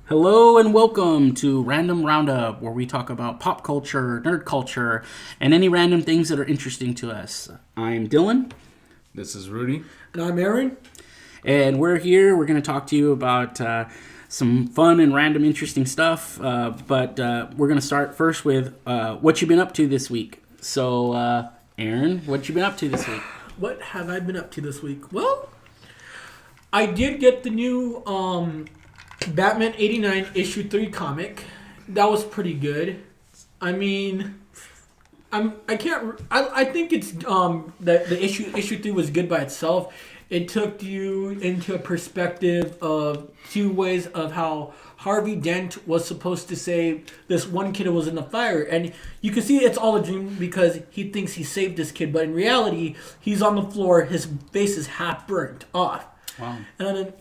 Hello and welcome to Random Roundup, where we talk about pop culture, nerd culture, and any random things that are interesting to us. I'm Dylan. This is Rudy. And I'm Aaron. And we're here. We're going to talk to you about some fun and random interesting stuff. But we're going to start first with what you've been up to this week. So, Aaron, what you been up to this week? What have I been up to this week? Well, I did get the new Batman 89 issue 3 comic. That was pretty good. I mean, I think it's the issue 3 was good by itself. It took you into a perspective of two ways of how Harvey Dent was supposed to save this one kid who was in the fire, and you can see it's all a dream because he thinks he saved this kid, but in reality, he's on the floor. His face is half burnt off. Wow. And then,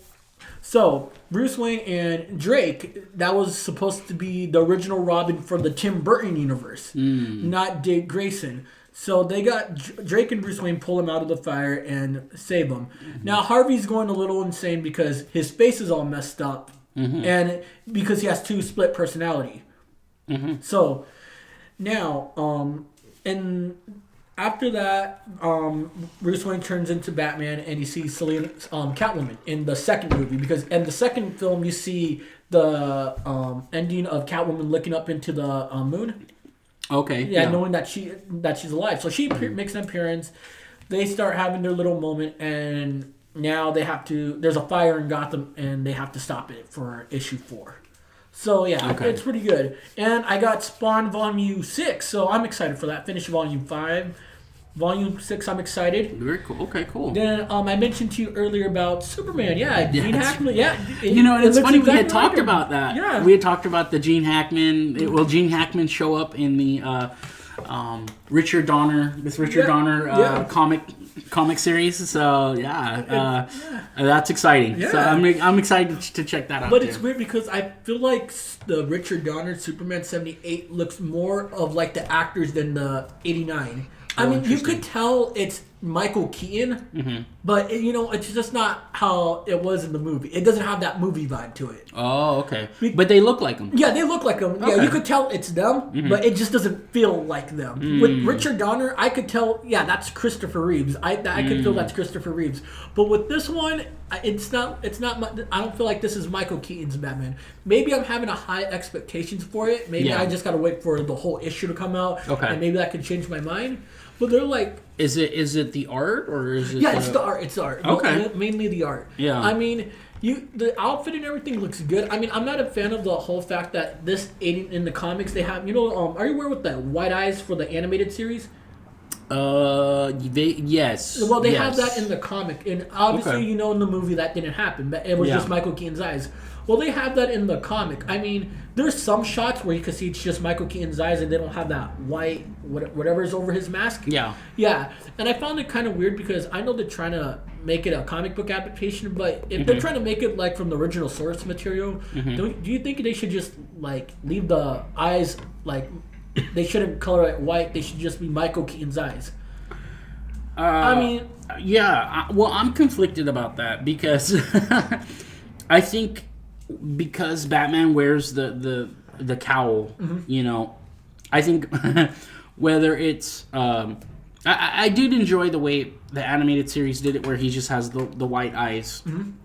so Bruce Wayne and Drake, that was supposed to be the original Robin for the Tim Burton universe, not Dick Grayson. So they got Drake and Bruce Wayne pull him out of the fire and save him. Mm-hmm. Now Harvey's going a little insane because his face is all messed up, and because he has two split personality. Mm-hmm. So now, and after that, Bruce Wayne turns into Batman, and you see Selena, Catwoman in the second movie. Because in the second film, you see the ending of Catwoman looking up into the moon. Okay. Yeah, knowing that she's alive. So she makes an appearance. They start having their little moment, and now they have to. There's a fire in Gotham, and they have to stop it for issue 4. So yeah, It's pretty good. And I got Spawn Volume 6, so I'm excited for that. Finish Volume 5. Volume 6, I'm excited. Very cool. Okay, cool. Then I mentioned to you earlier about Superman. Yeah, Gene Hackman. Yeah. It's funny we had talked about that. Yeah. We had talked about the Gene Hackman. Will Gene Hackman show up in the Richard Donner comic series? So that's exciting. Yeah. So I'm excited to check that out. But it's weird because I feel like the Richard Donner Superman 78 looks more of like the actors than the 89. I mean, you could tell it's Michael Keaton, but it's just not how it was in the movie. It doesn't have that movie vibe to it. Oh, okay. But they look like them. Yeah, they look like them. Okay. Yeah, you could tell it's them, but it just doesn't feel like them. With Richard Donner, I could tell, that's Christopher Reeves. I could feel that's Christopher Reeves. But with this one, it's not. I don't feel like this is Michael Keaton's Batman. Maybe I'm having a high expectations for it. Maybe I just gotta wait for the whole issue to come out, and maybe that could change my mind. But they're like, is it the art or is it? Yeah, it's the art. It's the art. Okay, well, mainly the art. Yeah. I mean, the outfit and everything looks good. I mean, I'm not a fan of the whole fact that this in the comics they have. Are you aware with the white eyes for the animated series? Yes. Well, they have that in the comic, and obviously, in the movie that didn't happen. But it was just Michael Keaton's eyes. Well, they have that in the comic. I mean, there's some shots where you can see it's just Michael Keaton's eyes, and they don't have that white whatever's over his mask. Yeah. Yeah, and I found it kind of weird because I know they're trying to make it a comic book adaptation, but if they're trying to make it like from the original source material, do you think they should just like leave the eyes like? They shouldn't color it white. They should just be Michael Keaton's eyes. I mean... Yeah, well, I'm conflicted about that because I think because Batman wears the cowl, I think whether it's... I did enjoy the way the animated series did it where he just has the white eyes, and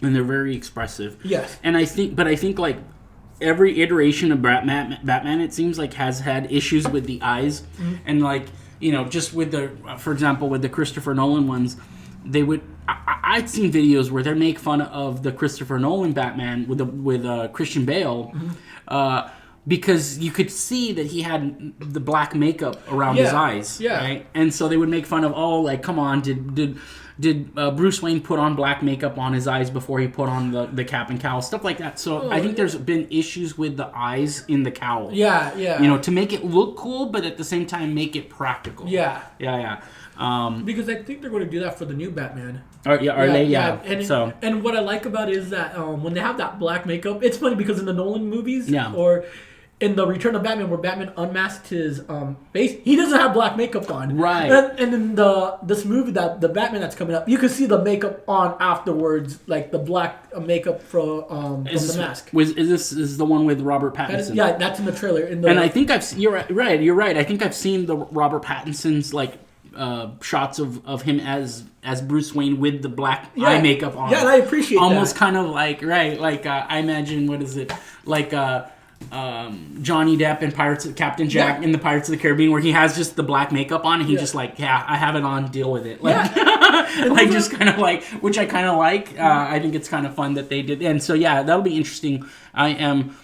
they're very expressive. Yes. And I think like... Every iteration of Batman, it seems like, has had issues with the eyes, and like just with for example, with the Christopher Nolan ones, they would. I'd seen videos where they make fun of the Christopher Nolan Batman with Christian Bale, because you could see that he had the black makeup around his eyes, right? And so they would make fun of, come on, did Bruce Wayne put on black makeup on his eyes before he put on the cap and cowl, stuff like that. So I think there's been issues with the eyes in the cowl. Yeah. To make it look cool, but at the same time make it practical. Yeah. Because I think they're going to do that for the new Batman. Are they? Yeah. And what I like about it is that when they have that black makeup, it's funny because in the Nolan movies, in the Return of Batman, where Batman unmasked his face, he doesn't have black makeup on. Right. And in this movie, the Batman that's coming up, you can see the makeup on afterwards, like the black makeup from the mask. Is this the one with Robert Pattinson? That's in the trailer. And I think you're right. I think I've seen the Robert Pattinson's like shots of him as Bruce Wayne with the black eye makeup on. Yeah, and I appreciate almost that. Kind of like I imagine, what is it, like Johnny Depp in Captain Jack in the Pirates of the Caribbean, where he has just the black makeup on and he just like, I have it on, deal with it. Like, like just kind of like, which I kind of like. I think it's kind of fun that they did. And so, that'll be interesting. I am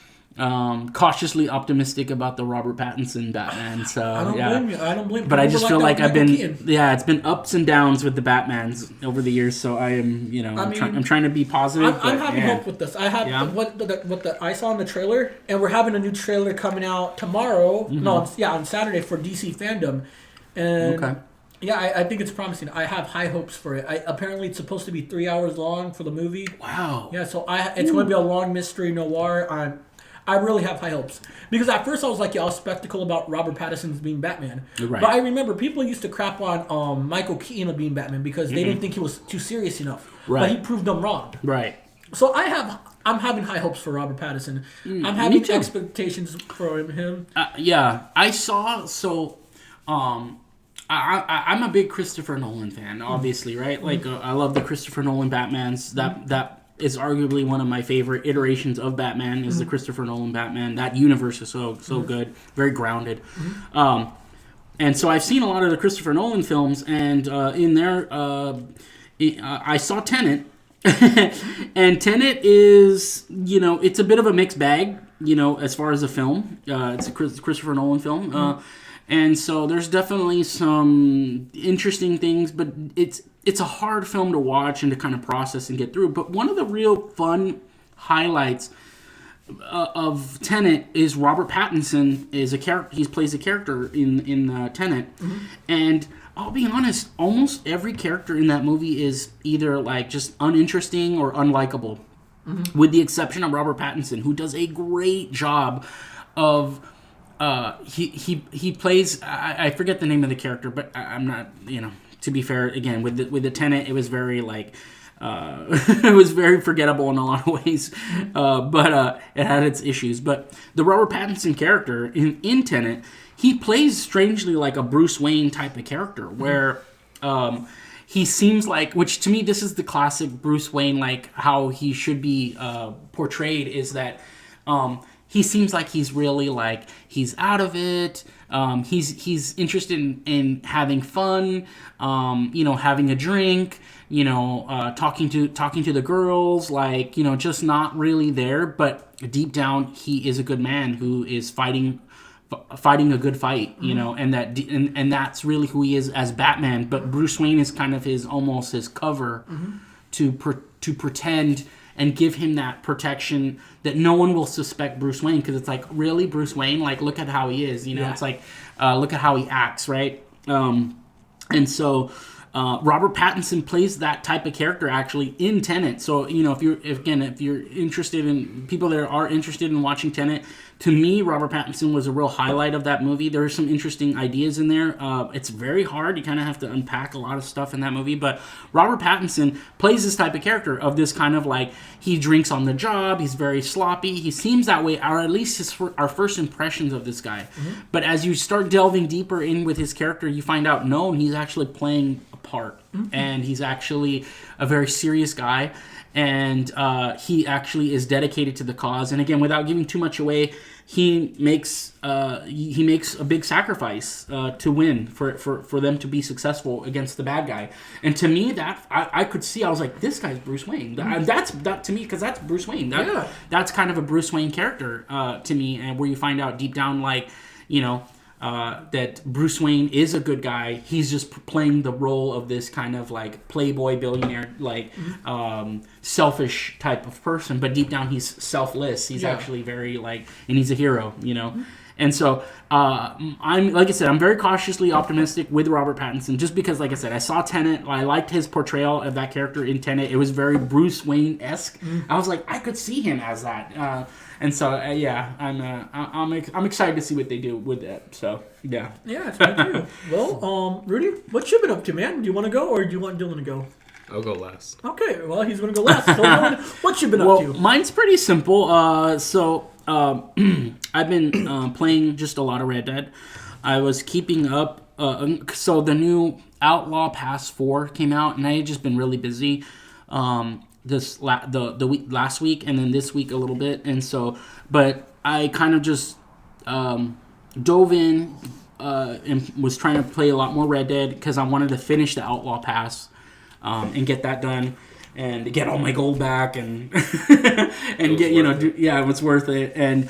cautiously optimistic about the Robert Pattinson Batman. So I don't blame you. But I just feel like I've been it's been ups and downs with the Batmans over the years. So I am I'm trying to be positive. I'm having hope with this. I have what I saw in the trailer, and we're having a new trailer coming out tomorrow. Mm-hmm. No, on Saturday for DC Fandom, and I think it's promising. I have high hopes for it. Apparently it's supposed to be 3 hours long for the movie. Wow. Yeah, so it's going to be a long mystery noir. I really have high hopes. Because at first I was like, all spectacle about Robert Pattinson's being Batman. Right. But I remember people used to crap on Michael Keaton being Batman because they didn't think he was too serious enough. Right. But he proved them wrong. Right. So I'm having high hopes for Robert Pattinson. I'm having expectations for him. I saw, I'm a big Christopher Nolan fan, obviously, right? Like, I love the Christopher Nolan Batmans. That is arguably one of my favorite iterations of Batman, is the Christopher Nolan Batman. That universe is so good, very grounded. And so I've seen a lot of the Christopher Nolan films, and in there, I saw Tenet. And Tenet is, it's a bit of a mixed bag, as far as a film. It's a Christopher Nolan film. And so there's definitely some interesting things, but it's a hard film to watch and to kind of process and get through. But one of the real fun highlights of Tenet is Robert Pattinson is a character. He plays a character in Tenet, and I'll be honest, almost every character in that movie is either like just uninteresting or unlikable, with the exception of Robert Pattinson, who does a great job of. He plays. I forget the name of the character, but I'm not. To be fair, again with the Tenet, it was very like. It was very forgettable in a lot of ways, but it had its issues. But the Robert Pattinson character in Tenet, he plays strangely like a Bruce Wayne type of character, where he seems like, which to me this is the classic Bruce Wayne, like how he should be portrayed, is that. He seems like he's really like he's out of it. He's interested in having fun, having a drink, talking to the girls, like just not really there. But deep down, he is a good man who is fighting a good fight, and that's really who he is as Batman. But Bruce Wayne is kind of almost his cover to pretend. And give him that protection that no one will suspect Bruce Wayne, because it's like, really, Bruce Wayne? Like, look at how he is, It's like, look at how he acts, right? And so Robert Pattinson plays that type of character actually in Tenet. So if you're interested in people that are interested in watching Tenet, to me, Robert Pattinson was a real highlight of that movie. There are some interesting ideas in there. It's very hard. You kind of have to unpack a lot of stuff in that movie. But Robert Pattinson plays this type of character of this kind of like, he drinks on the job. He's very sloppy. He seems that way, or at least our first impressions of this guy. But as you start delving deeper in with his character, you find out, no, he's actually playing a part. And he's actually a very serious guy. And he actually is dedicated to the cause. And again, without giving too much away, he makes a big sacrifice to win for them to be successful against the bad guy. And to me, that I could see, I was like, this guy's Bruce Wayne. That's to me, because that's Bruce Wayne. That's kind of a Bruce Wayne character to me, and where you find out deep down, like that Bruce Wayne is a good guy. He's just playing the role of this kind of like playboy billionaire, like selfish type of person. But deep down, he's selfless. He's actually very like, and he's a hero, And so I'm like I said, I'm very cautiously optimistic with Robert Pattinson, just because, like I said, I saw Tenet. I liked his portrayal of that character in Tenet. It was very Bruce Wayne-esque. I was like, I could see him as that. And so yeah, I'm excited to see what they do with it. So yeah. Yeah, it's me too. Well, Rudy, what you been up to, man? Do you want to go or do you want Dylan to go? I'll go last. Okay, well, he's going to go last. So, Dylan, what you been up to? Mine's pretty simple. I've been playing just a lot of Red Dead. I was keeping up. So the new Outlaw Pass 4 came out, and I had just been really busy the week last week, and then this week a little bit. And so, but I kind of just dove in and was trying to play a lot more Red Dead because I wanted to finish the Outlaw Pass and get that done. And get all my gold back and and get it was worth it. And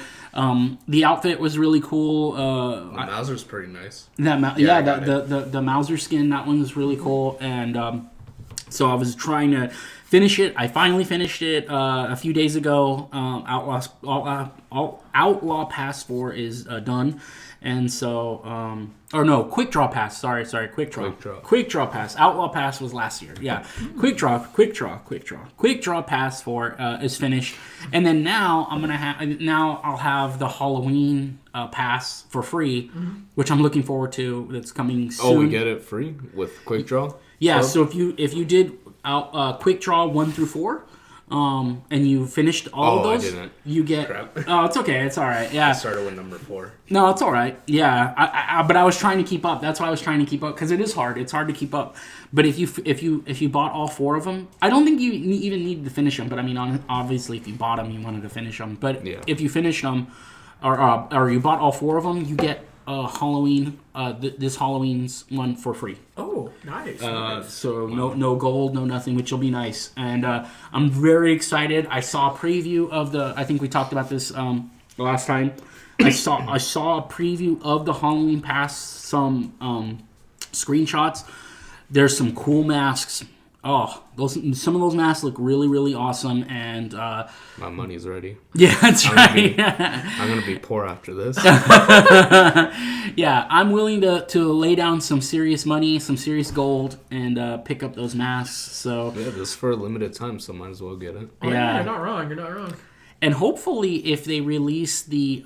the outfit was really cool. The Mauser's pretty nice. The Mauser skin, that one was really cool. And so I was trying to finish it. I finally finished it a few days ago. Outlaw Pass 4 is done. And so, Quick Draw Pass. Sorry, Quick Draw Pass. Outlaw Pass was last year. Yeah, Quick Draw Pass 4 is finished, and then now I'll have the Halloween pass for free, which I'm looking forward to. That's coming soon. Oh, we get it free with Quick Draw. Yeah. Club? So if you did Quick Draw 1 through 4. And you finished all of those. I didn't. You get. Crap. Oh, it's okay. It's all right. Yeah. I started with number 4. No, it's all right. Yeah, but I was trying to keep up. That's why I was trying to keep up because it is hard. It's hard to keep up. But if you bought all 4 of them, I don't think you even needed to finish them. But I mean, obviously, if you bought them, you wanted to finish them. But if you finished them, or you bought all 4 of them, you get Halloween. This Halloween's one for free. Oh, nice. So no gold, no nothing, which will be nice. And I'm very excited. I saw a preview of I think we talked about this last time. I saw a preview of the Halloween Pass, some screenshots. There's some cool masks. Oh, some of those masks look really, really awesome, and my money's ready. Yeah, that's right. I'm gonna be poor after this. Yeah, I'm willing to lay down some serious money, some serious gold, and pick up those masks. So yeah, this is for a limited time, so might as well get it. Oh, yeah, you're not wrong. And hopefully, if they release the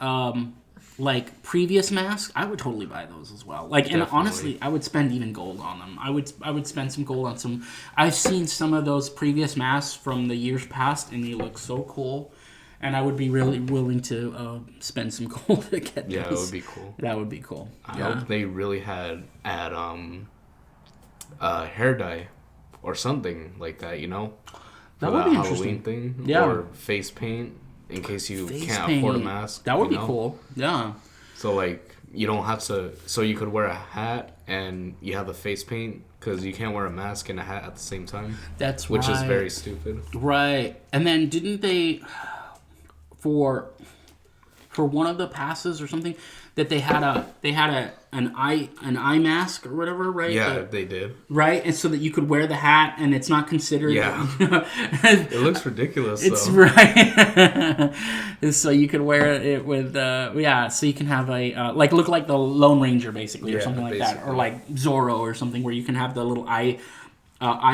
previous masks, I would totally buy those as well. And honestly, I would spend even gold on them. I would spend some gold on some. I've seen some of those previous masks from the years past, and they look so cool. And I would be really willing to spend some gold to get those. Yeah, it would be cool. That would be cool. I hope they really had add hair dye or something like that. That would be Halloween interesting. Thing. Yeah. Or face paint. In case you can't afford a mask. That would be cool. Yeah. So, you don't have to... So, you could wear a hat and you have the face paint because you can't wear a mask and a hat at the same time. That's which right. Which is very stupid. Right. And then didn't they... For one of the passes or something... That they had an eye mask or whatever, right? Yeah, they did. Right, and so that you could wear the hat, and it's not considered. Yeah, it looks ridiculous. It's right. So you could wear it with, so you can have a look like the Lone Ranger basically, or something like that, or like Zorro or something, where you can have the little eye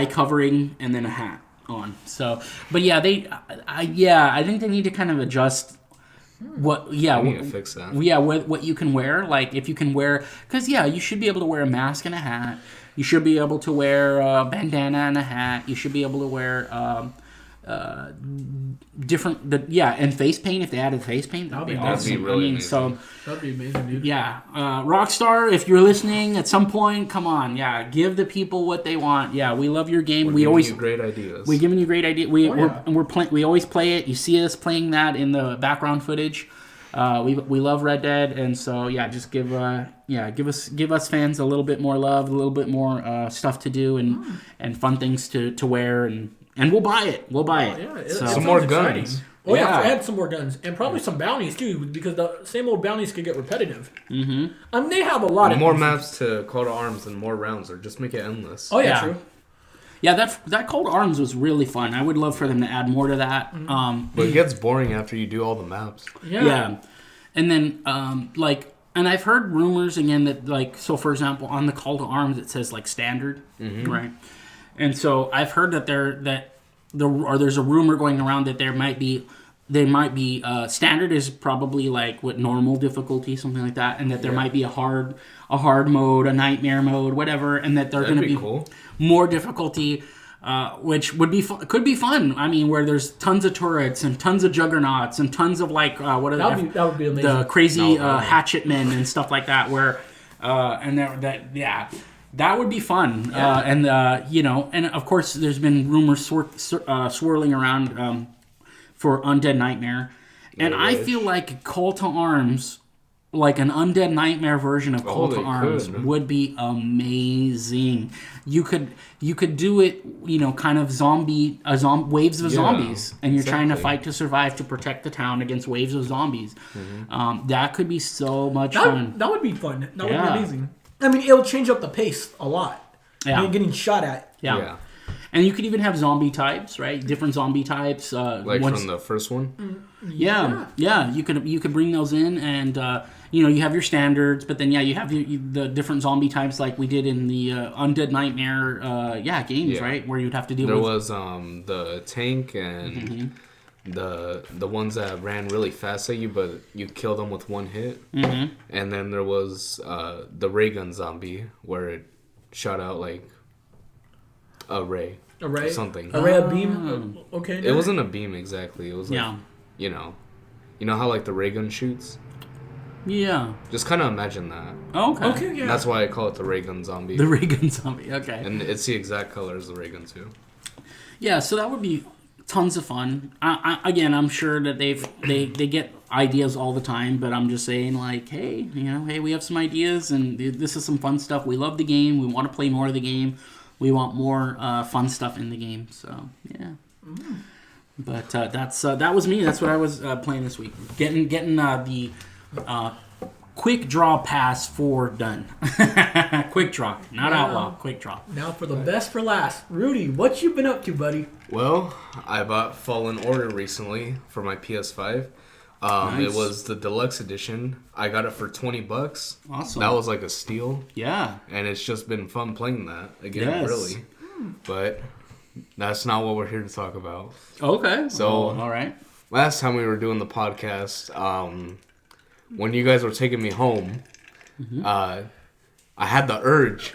covering and then a hat on. So, but yeah, I think they need to kind of adjust. What need to fix that. Yeah, what you can wear, if you can wear, because you should be able to wear a mask and a hat. You should be able to wear a bandana and a hat. You should be able to wear and face paint. If they added face paint, that'd be awesome. That'd be really amazing. That'd be amazing, dude. Yeah, Rockstar, if you're listening at some point, come on, give the people what they want. Yeah, we love your game. We're giving you great ideas. We're giving you great ideas. We always play it. You see us playing that in the background footage. We love Red Dead, and so just give us fans a little bit more love, a little bit more stuff to do, and fun things to wear, and we'll buy it. We'll buy it. Some more guns. Oh yeah, add some more guns, and probably some bounties too, because the same old bounties could get repetitive. Mm-hmm. I mean, they have a lot of more maps to Call to Arms and more rounds, or just make it endless. Oh yeah, true. Yeah, that Call to Arms was really fun. I would love for them to add more to that. But it gets boring after you do all the maps. Yeah. and then like, and I've heard rumors again that like, so for example, on the call to arms it says like standard, right? And so I've heard that there's a rumor going around that there might be standard is probably like what normal difficulty, something like that, and that there might be a hard mode, a nightmare mode, whatever, and that they're going to be cool. more difficulty, which would be could be fun. I mean, where there's tons of turrets and tons of juggernauts and tons of like that would be amazing. The crazy hatchet men and stuff like that. Where that would be fun. And of course, there's been rumors swirling around for Undead Nightmare, and I feel like Call to Arms, like an Undead Nightmare version of Call to Arms, would be amazing. You could do it, kind of waves of zombies, and you're trying to fight to survive to protect the town against waves of zombies. That could be so much fun. That would be fun. That would be amazing. I mean, it'll change up the pace a lot. Yeah. You're getting shot at. Yeah. And you could even have zombie types, right? Different zombie types. Like from the first one? Yeah. You could bring those in, and you have your standards, but then you have the different zombie types like we did in the Undead Nightmare games, right? Where you'd have to deal with. There was the tank and the ones that ran really fast at you, but you killed them with one hit. And then there was the ray gun zombie where it shot out like a ray or something. A ray, a beam? Okay. It wasn't a beam exactly. It was like, you know how like the ray gun shoots? Yeah. Just kind of imagine that. Okay, yeah. That's why I call it the ray gun zombie. The ray gun zombie, okay. And it's the exact color as the ray gun too. Yeah, so that would be tons of fun. I'm sure that they get ideas all the time, but I'm just saying like, hey, we have some ideas and this is some fun stuff. We love the game. We want to play more of the game. We want more fun stuff in the game. So yeah. But that was me. That's what I was playing this week. Getting the quick draw pass 4 done. Quick draw, not outlaw. Quick draw. Now for the best for last, Rudy. What you been up to, buddy? Well, I bought Fallen Order recently for my PS5. Nice. It was the deluxe edition. I got it for $20. Awesome. That was like a steal. Yeah. And it's just been fun playing that again, really. But that's not what we're here to talk about. Okay. So, all right. Last time we were doing the podcast, when you guys were taking me home, I had the urge.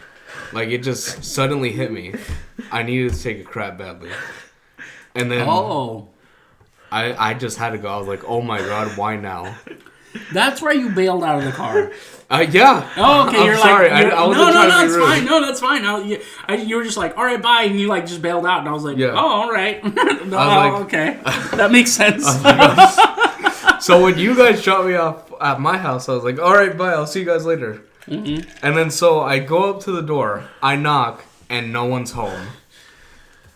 Like, it just suddenly hit me. I needed to take a crap badly. And then I just had to go. I was like, oh my God, why now? That's why you bailed out of the car. Yeah. Oh, okay. I'm sorry. I wasn't trying to be rude. Fine. No, that's fine. You were just like, all right, bye, and you like just bailed out, and I was like, oh, all right. Okay, that makes sense. So when you guys dropped me off at my house, I was like, all right, bye. I'll see you guys later. And then so I go up to the door, I knock, and no one's home.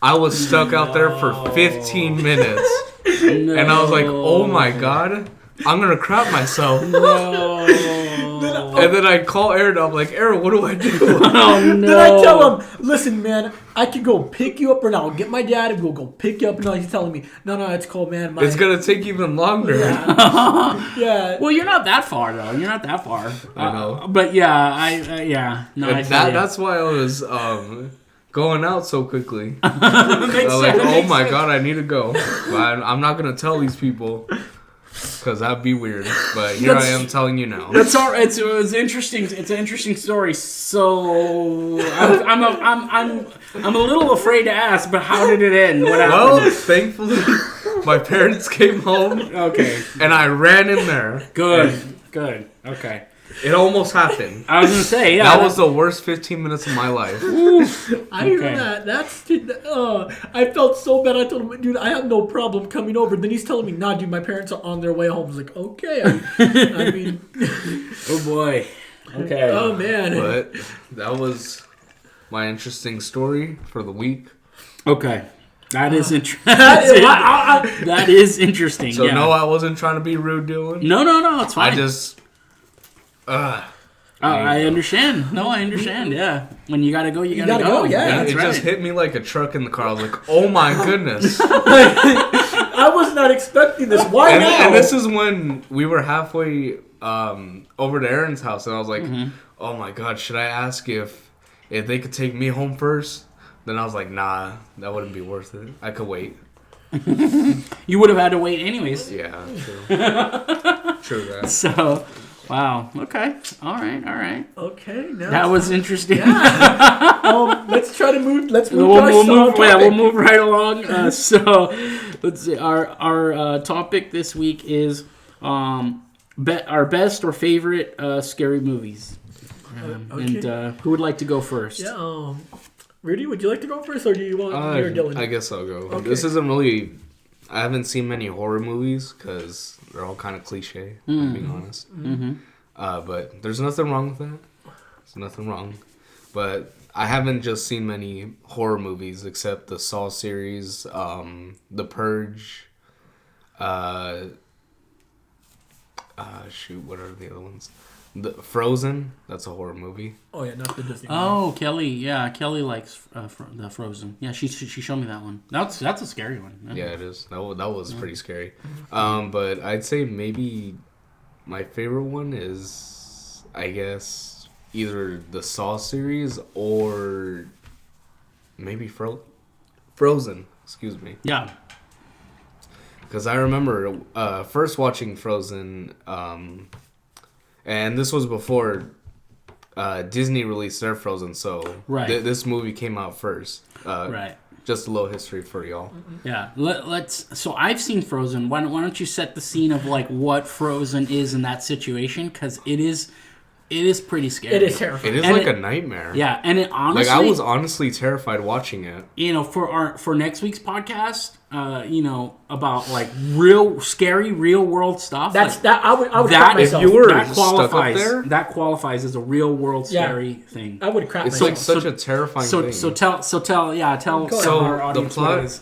I was stuck out there for 15 minutes, and I was like, oh my God. I'm gonna crap myself. No. And then I call Aaron. I'm like, Aaron, what do I do? Oh no. Then I tell him, listen, man, I can go pick you up, or now I'll get my dad and we'll go pick you up. No, he's telling me, no, it's cool, man. It's gonna take even longer. Yeah. Well, you're not that far though. You're not that far. I know. But yeah, No. That's why I was going out so quickly. I was like, oh my God, I need to go. But I'm not gonna tell these people. Because that'd be weird, but here I am telling you now. That's all. It was interesting. It's an interesting story. So I'm a little afraid to ask, but how did it end? What happened? Well, thankfully, my parents came home. Okay. And I ran in there. Good. Okay. It almost happened. I was gonna say, yeah. That was the worst 15 minutes of my life. I hear that. I felt so bad. I told him, dude, I have no problem coming over. Then he's telling me, nah, dude, my parents are on their way home. I was like, okay. I mean, oh boy. Okay. Oh man. But that was my interesting story for the week. Okay. That is interesting. That is interesting. So no, I wasn't trying to be rude, Dylan. No, it's fine. I just. I understand. No, I understand. Yeah, when you gotta go, you gotta go. Yeah, it just hit me like a truck in the car. I was like, "Oh my goodness!" I was not expecting this. Why and, now? and this is when we were halfway over to Aaron's house, and I was like, "Oh my god, should I ask if they could take me home first?" Then I was like, "Nah, that wouldn't be worth it. I could wait." You would have had to wait anyways. Yeah, true. True that. So, wow. Okay. All right. Okay, now That was interesting. let's try to move. Let's move. We'll move right along. So, let's see. Our topic this week is our best or favorite scary movies. Okay. And who would like to go first? Yeah. Rudy, would you like to go first, or do you want me or Dylan? I guess I'll go. Okay. This isn't really. I haven't seen many horror movies because they're all kind of cliche. If I'm being honest. Mm-hmm. But there's nothing wrong with that. There's nothing wrong. But I haven't just seen many horror movies except the Saw series, The Purge. Shoot, what are the other ones? The Frozen. That's a horror movie. Oh yeah, not the Disney. Oh, Kelly. Yeah, Kelly likes the Frozen. Yeah, she showed me that one. That's a scary one. Yeah, it is. That was pretty scary. But I'd say maybe my favorite one is, I guess, either the Saw series or maybe Frozen. Excuse me. Yeah. Because I remember first watching Frozen, and this was before Disney released their Frozen, so this movie came out first. Right. Just a little history for y'all. Yeah. So I've seen Frozen. Why don't you set the scene of like what Frozen is in that situation? Because it is pretty scary. It is terrifying. It is like a nightmare. Yeah, and it honestly, like I was honestly terrified watching it. You know, for next week's podcast, about like real scary real world stuff. I would that crap myself. If you were that stuck up there, that qualifies as a real world scary thing. I would crap it's myself. like such a terrifying thing. So tell our audience what it is.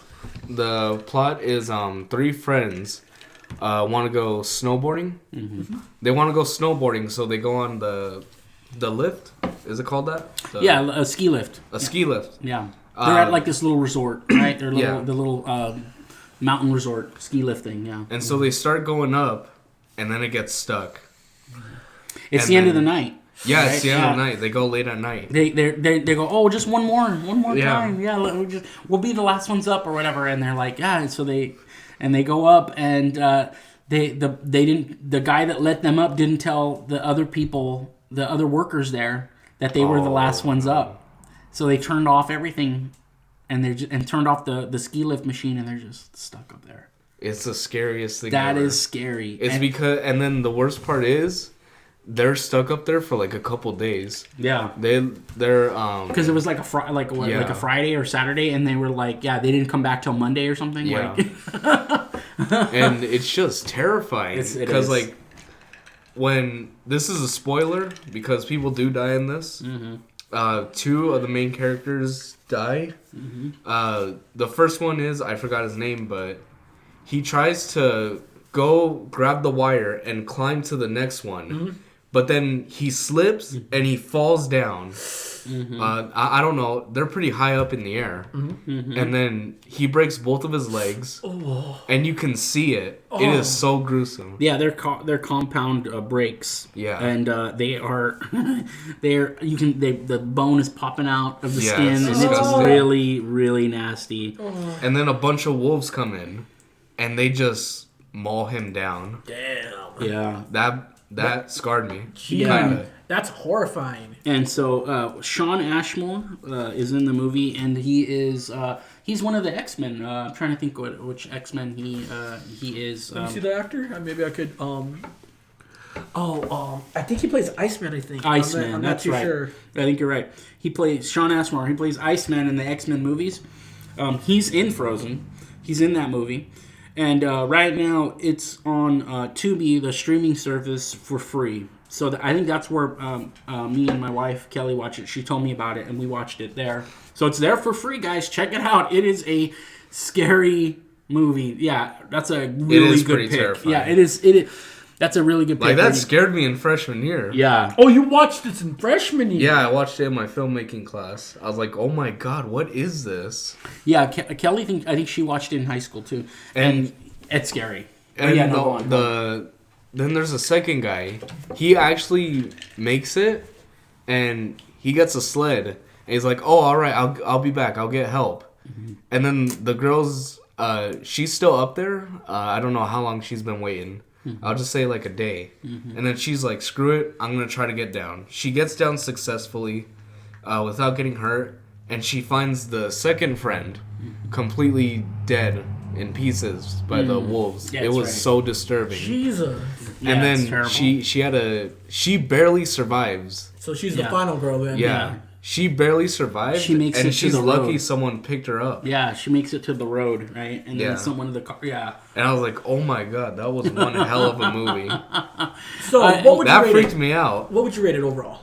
The plot is three friends want to go snowboarding. Mm-hmm. They want to go snowboarding, so they go on the lift. Is it called that? A ski lift. A ski lift. Yeah. They're at like this little resort, right? They're the little mountain resort ski lift thing, yeah. And so they start going up, and then it gets stuck. It's the end of the night. Yeah, right? it's the end of the night. They go late at night. They go, oh, just one more Yeah. time. Yeah, we'll be the last ones up or whatever. And they're like, yeah. So they go up, and the guy that let them up didn't tell the other people, the other workers there, that they were the last ones up. So they turned off everything, and turned off the ski lift machine, and they're just stuck up there. It's the scariest thing That ever. is scary. And then the worst part is, they're stuck up there for like a couple days. Yeah. They're because it was like a Friday or Saturday, and they were like, yeah, they didn't come back till Monday or something. Yeah. Like, and it's just terrifying because like when this is a spoiler because people do die in this. Mm-hmm. Two of the main characters die. Mm-hmm. The first one is, I forgot his name, but he tries to go grab the wire and climb to the next one. Mm-hmm. But then he slips and he falls down. Mm-hmm. I don't know. They're pretty high up in the air. Mm-hmm. And then he breaks both of his legs. Oh. And you can see it. Oh. It is so gruesome. Yeah, they're compound breaks. Yeah. And they are the bone is popping out of the skin, and it's really, really nasty. Oh. And then a bunch of wolves come in and they just maul him down. Damn. Yeah. That scarred me. Yeah. Kinda. That's horrifying. And so Sean Ashmore is in the movie, and he's one of the X-Men. I'm trying to think which X-Men he is. Let me see the actor. Maybe I could. I think he plays Iceman. I think Iceman. I'm that's not too right. sure. I think you're right. He plays Sean Ashmore. He plays Iceman in the X-Men movies. He's in Frozen. He's in that movie. And right now, it's on Tubi, the streaming service, for free. So I think that's where me and my wife, Kelly, watch it. She told me about it, and we watched it there. So it's there for free, guys. Check it out. It is a scary movie. Yeah, that's a really good pick. Terrifying. Yeah, it is. That's a really good pick. Like, that scared me in freshman year. Yeah. Oh, you watched this in freshman year? Yeah, I watched it in my filmmaking class. I was like, oh my god, what is this? Yeah, Kelly, I think she watched it in high school, too. And It's scary. And yeah, no, go on. then there's a second guy. He actually makes it, and he gets a sled. And he's like, "Oh, all right, I'll be back. I'll get help." Mm-hmm. And then the girl's she's still up there. I don't know how long she's been waiting. Mm-hmm. I'll just say like a day. Mm-hmm. And then she's like, "Screw it, I'm gonna try to get down." She gets down successfully, without getting hurt, and she finds the second friend completely dead in pieces by the wolves. Yeah, it was so disturbing. Jesus. And then she barely survives. So she's the final girl then. Yeah. She barely survived. She makes it she's to the lucky road. someone picked her up. Yeah, she makes it to the road, right? And then someone in the car. Yeah. And I was like, "Oh my god, that was one hell of a movie." So what would you rate that freaked me out. What would you rate it overall?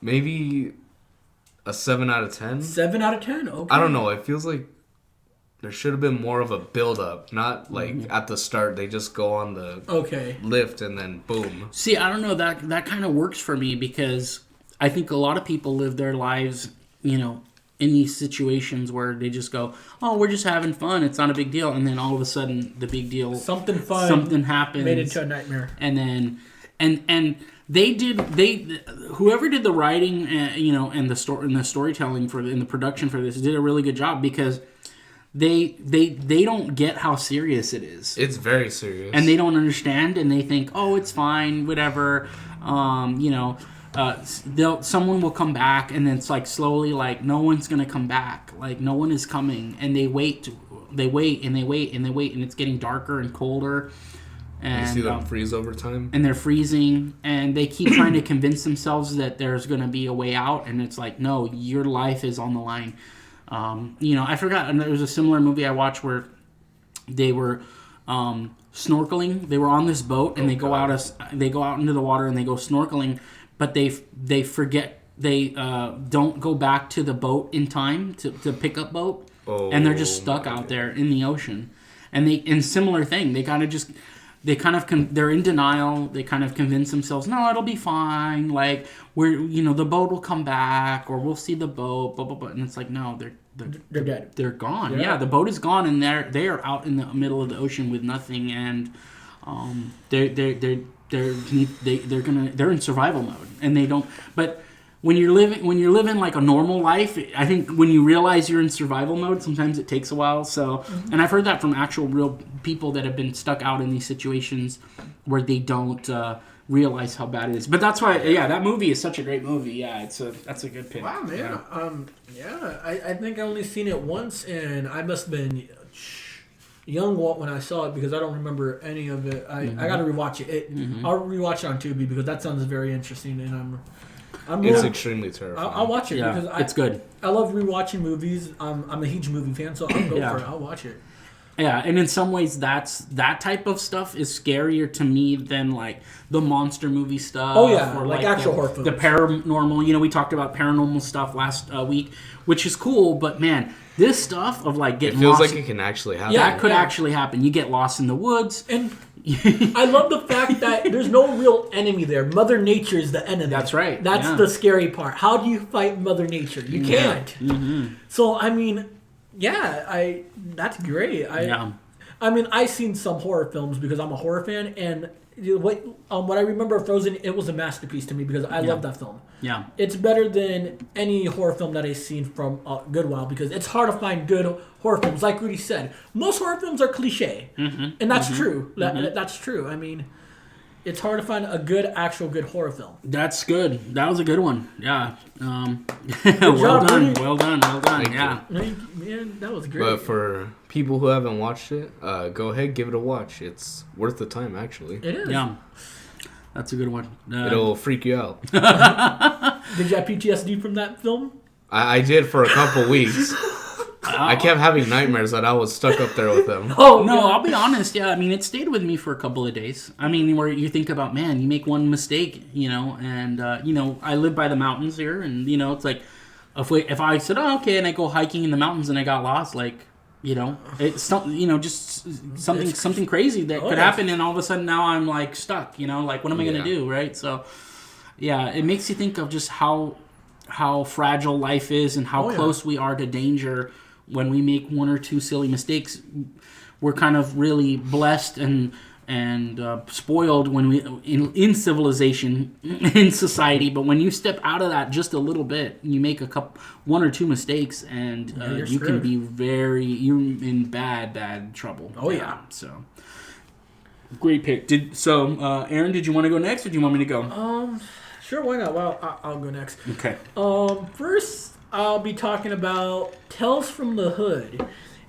Maybe a 7 out of 10. 7 out of 10. Okay. I don't know. It feels like there should have been more of a build up, not like at the start they just go on the lift and then boom. See, I don't know, that kind of works for me because I think a lot of people live their lives, in these situations where they just go, "Oh, we're just having fun. It's not a big deal." And then all of a sudden the big deal, something happens, made into a nightmare. And then whoever did the writing, and the storytelling in the production for this did a really good job because they don't get how serious it is. It's very serious. And they don't understand, and they think, "Oh, it's fine, whatever." Someone will come back, and then it's like slowly, like no one's gonna come back, like no one is coming, and they wait, and it's getting darker and colder. And you see them freeze over time, and they're freezing, and they keep trying to convince themselves that there's gonna be a way out, and it's like, no, your life is on the line. I forgot. And there was a similar movie I watched where they were snorkeling. They were on this boat, and they go out into the water and they go snorkeling, but they forget they don't go back to the boat in time to pick up boat, and they're just stuck out there in the ocean. And similar thing, they're in denial. They kind of convince themselves, no, it'll be fine. Like the boat will come back, or we'll see the boat. Blah blah blah. And it's like, no, they're dead. They're gone. Yeah, the boat is gone, and they are out in the middle of the ocean with nothing. And they're in survival mode, and they don't. But when you're living like a normal life, I think when you realize you're in survival mode, sometimes it takes a while. So, and I've heard that from actual real people that have been stuck out in these situations where they don't realize how bad it is. But that's why, that movie is such a great movie. Yeah, that's a good pick. Wow, man. I think I only seen it once, and I must have been young when I saw it because I don't remember any of it. I got to rewatch it. I'll rewatch it on Tubi because that sounds very interesting, and it's extremely terrifying. I'll watch it because it's good. I love rewatching movies. I'm a huge movie fan, so I'll go for it. I'll watch it. Yeah, and in some ways, that type of stuff is scarier to me than like the monster movie stuff. Oh yeah, or like actual horror films. The paranormal. We talked about paranormal stuff last week, which is cool. But man, this stuff of like getting feels lost, like it can actually happen. Yeah, it could actually happen. You get lost in the woods, and I love the fact that there's no real enemy there. Mother Nature is the enemy. That's right. That's the scary part. How do you fight Mother Nature? You can't. Mm-hmm. So I mean. Yeah, that's great. I mean, I've seen some horror films because I'm a horror fan, and what I remember of Frozen, it was a masterpiece to me because I love that film. Yeah, it's better than any horror film that I've seen from a good while because it's hard to find good horror films. Like Rudy said, most horror films are cliche, and that's true. That's true. I mean, it's hard to find a actual good horror film. That's good. That was a good one. Yeah. Well done. Well done. Yeah. Man, that was great. But for people who haven't watched it, go ahead, give it a watch. It's worth the time, actually. It is. Yeah. That's a good one. It'll freak you out. Did you have PTSD from that film? I did for a couple weeks. I kept having nightmares that I was stuck up there with them. Oh, no, I'll be honest. Yeah, I mean, it stayed with me for a couple of days. I mean, where you think about, man, you make one mistake, and, I live by the mountains here, and, it's like, if I said, oh, okay, and I go hiking in the mountains and I got lost, like, it's something, just something crazy that could happen, and all of a sudden now I'm, like, stuck, like, what am I going to do, right? So, yeah, it makes you think of just how fragile life is and how close we are to danger when we make one or two silly mistakes, we're kind of really blessed and spoiled when we in civilization, in society. But when you step out of that just a little bit, you make one or two mistakes, and you can be you're in bad trouble. Oh yeah. So great pick. Aaron, did you want to go next, or do you want me to go? Sure, why not? Well, I'll go next. Okay. First, I'll be talking about Tales from the Hood.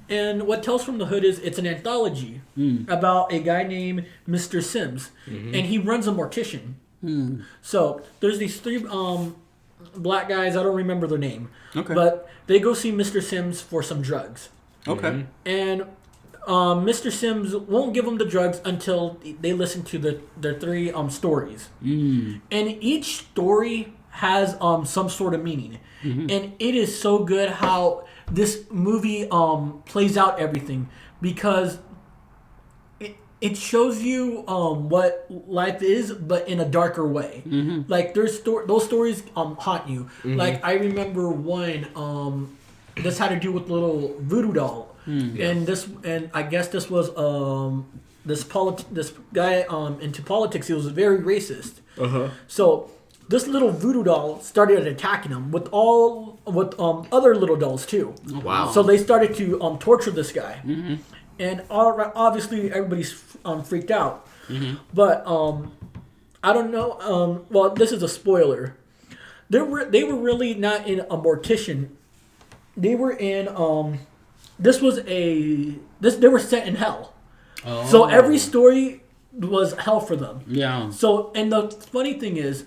And what Tales from the Hood is, it's an anthology about a guy named Mr. Sims. And he runs a mortician. So there's these three black guys, I don't remember their name. Okay. But they go see Mr. Sims for some drugs. Okay. And Mr. Sims won't give them the drugs until they listen to their three stories. And each story has some sort of meaning. And it is so good how this movie plays out everything, because it shows you what life is, but in a darker way. Like those stories haunt you. Like I remember one this had to do with little voodoo doll, and I guess this was this guy into politics. He was very racist. So this little voodoo doll started attacking him with other little dolls too. Wow! So they started to torture this guy, and obviously everybody's freaked out. But I don't know. Well, this is a spoiler. They were really not in a mortician. They were in they were set in hell. Oh. So every story was hell for them. Yeah. So, and the funny thing is,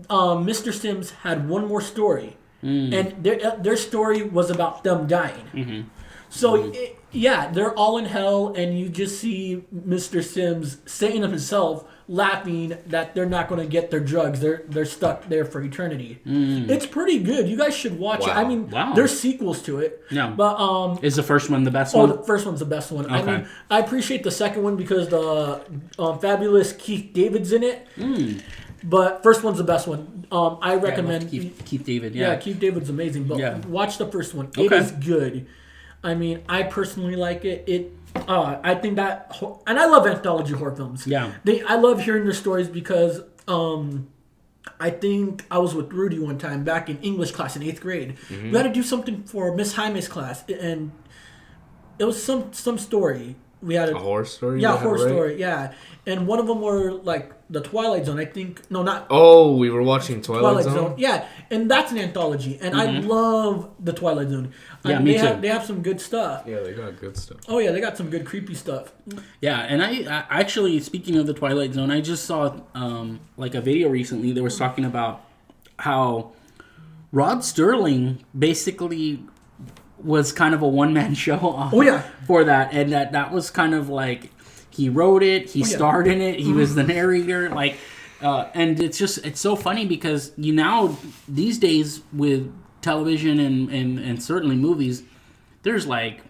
Mr. Sims had one more story, and their story was about them dying. So, they're all in hell, and you just see Mr. Sims saying to himself, laughing that they're not going to get their drugs. They're stuck there for eternity. It's pretty good. You guys should watch it. I mean, there's sequels to it. Yeah. But is the first one the best one? Oh, the first one's the best one. Okay. I mean, I appreciate the second one because the fabulous Keith David's in it. But first one's the best one. I recommend Keith David. Yeah, Keith David's amazing. But watch the first one. It is good. I mean, I personally like it. I think that, and I love anthology horror films. Yeah, I love hearing their stories because I think I was with Rudy one time back in English class in 8th grade. We had to do something for Miss Jaime's class, and it was some story. We had a horror story. Yeah, a horror story. Yeah, and one of them were like the Twilight Zone. I think not. Oh, we were watching Twilight Zone. Yeah, and that's an anthology, and I love the Twilight Zone. Me too. They have some good stuff. Yeah, they got good stuff. Oh yeah, they got some good creepy stuff. Yeah, and I actually, speaking of the Twilight Zone, I just saw like a video recently that was talking about how Rod Serling basically was kind of a one-man show for that, and that was kind of like he wrote it, he starred in it, he was the narrator, like and it's so funny because these days with television and certainly movies, there's like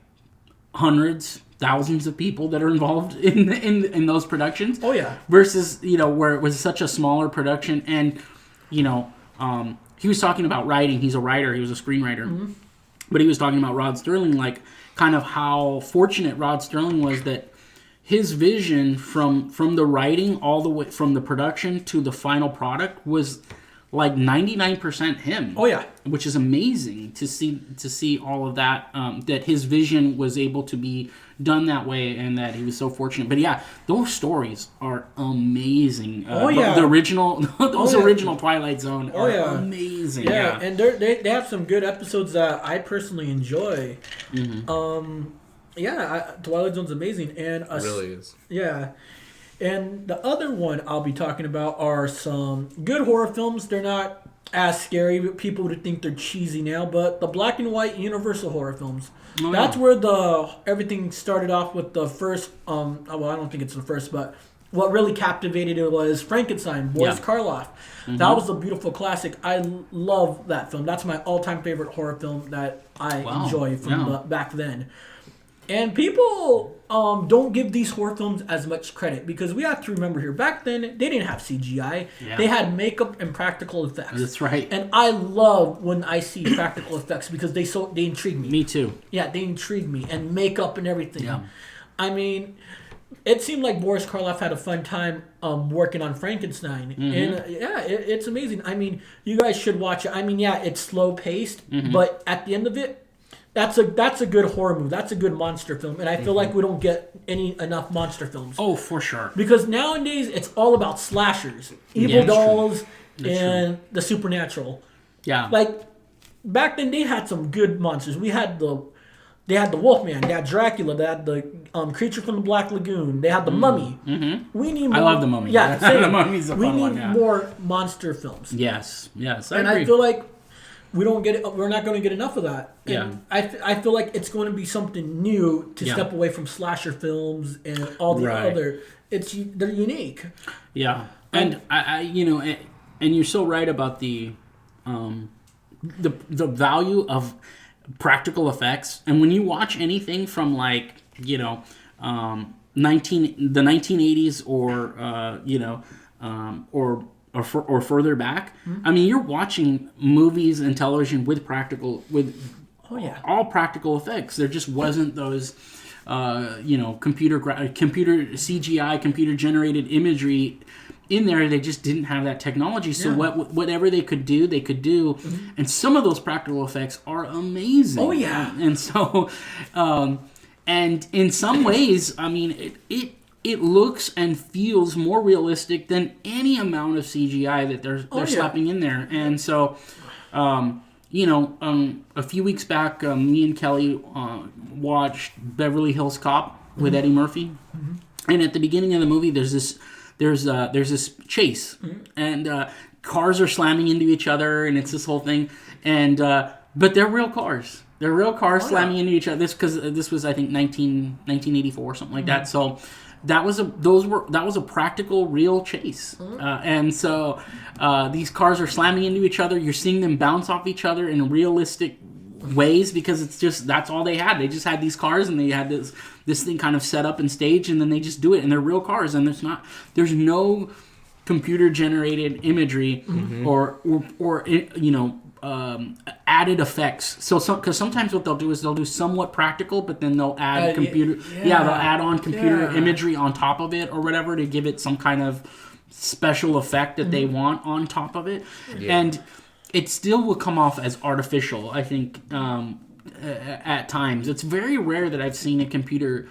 hundreds, thousands of people that are involved in those productions. Oh yeah. Versus where it was such a smaller production, and he was talking about writing. He's a writer. He was a screenwriter. But he was talking about Rod Serling, like kind of how fortunate Rod Serling was that his vision from the writing all the way from the production to the final product was like 99% him. Oh yeah, which is amazing to see all of that. That his vision was able to be done that way, and that he was so fortunate. But yeah, those stories are amazing. The original, original Twilight Zone are amazing. Yeah, and they have some good episodes that I personally enjoy. Twilight Zone's amazing, and it really is. Yeah. And the other one I'll be talking about are some good horror films. They're not as scary. People would think they're cheesy now, but the black and white Universal horror films. Oh, that's where everything started off with the first. I don't think it's the first, but what really captivated it was Frankenstein, Boris Karloff. That was a beautiful classic. I love that film. That's my all-time favorite horror film that I enjoy from back then. And people don't give these horror films as much credit because we have to remember here, back then, they didn't have CGI. Yeah. They had makeup and practical effects. That's right. And I love when I see practical effects because they intrigue me. Me too. Yeah, they intrigue me. And makeup and everything. Yeah. I mean, it seemed like Boris Karloff had a fun time working on Frankenstein. Mm-hmm. And it's amazing. I mean, you guys should watch it. I mean, yeah, it's slow paced, Mm-hmm. but at the end of it, that's a good horror movie. That's a good monster film. And I feel like we don't get enough monster films. Oh, for sure. Because nowadays, it's all about slashers. Evil Yeah, that's dolls true. and the supernatural. Yeah. Like, back then, they had some good monsters. They had the Wolfman, they had Dracula, they had the Creature from the Black Lagoon, they had the Mummy. Mm-hmm. We need more. I love the Mummy. Yeah, same. The Mummy's a we fun need one, yeah. more monster films. Yes. Yes. And agree. I feel like we're not going to get enough of that. And Yeah. I feel like it's going to be something new to Yeah. step away from slasher films and all the Right. other. They're unique. Yeah, and I and you're so right about the value of practical effects. And when you watch anything from like the 1980s or further back, I mean, you're watching movies and television with all practical effects. There just wasn't those. Computer CGI, computer generated imagery in there. They just didn't have that technology. So whatever they could do, Mm-hmm. and some of those practical effects are amazing. Oh yeah, and so, and in some ways, I mean, it looks and feels more realistic than any amount of CGI that they're slapping in there. And so, a few weeks back, me and Kelly watched Beverly Hills Cop with Eddie Murphy, and at the beginning of the movie, there's this chase, and cars are slamming into each other, and it's this whole thing, and but they're real cars. They're real cars slamming into each other. This was I think 1984 something like that. So. That was a practical, real chase, and so these cars are slamming into each other. You're seeing them bounce off each other in realistic ways because it's just that's all they had. They just had these cars and they had this thing kind of set up and staged, and then they just do it. And they're real cars, and there's no computer generated imagery or added effects. So because sometimes what they'll do is they'll do somewhat practical, but then they'll add they'll add on computer imagery on top of it or whatever to give it some kind of special effect that they want on top of it. Yeah. And it still will come off as artificial, I think, at times. It's very rare that I've seen a computer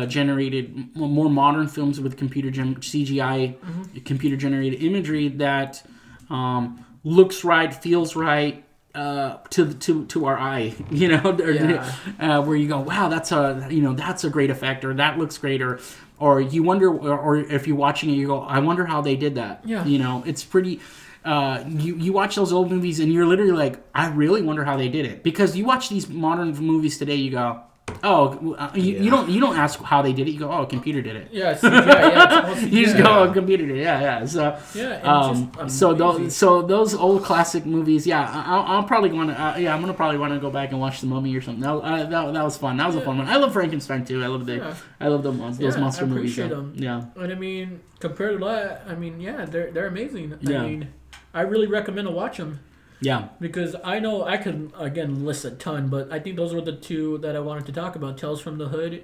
generated, more modern films with CGI, computer generated imagery that looks right, feels right to our eye, where you go, wow, that's a great effect, or that looks great, or you wonder, or if you're watching it, you go, I wonder how they did that. Yeah, it's pretty. You watch those old movies and you're literally like, I really wonder how they did it, because you watch these modern movies today, you go, you don't ask how they did it. You go, computer did it. Yeah, CGI, you just go, computer did it. Yeah. So those old classic movies. I'll probably want to. I'm gonna probably want to go back and watch The Mummy or something. That was fun. That was a fun one. I love Frankenstein too. I love those monster movies. Them. Yeah. And I mean, compared to that, I mean, they're amazing. I mean, I really recommend to watch them. Yeah. Because I know I could, again, list a ton, but I think those were the two that I wanted to talk about, Tales from the Hood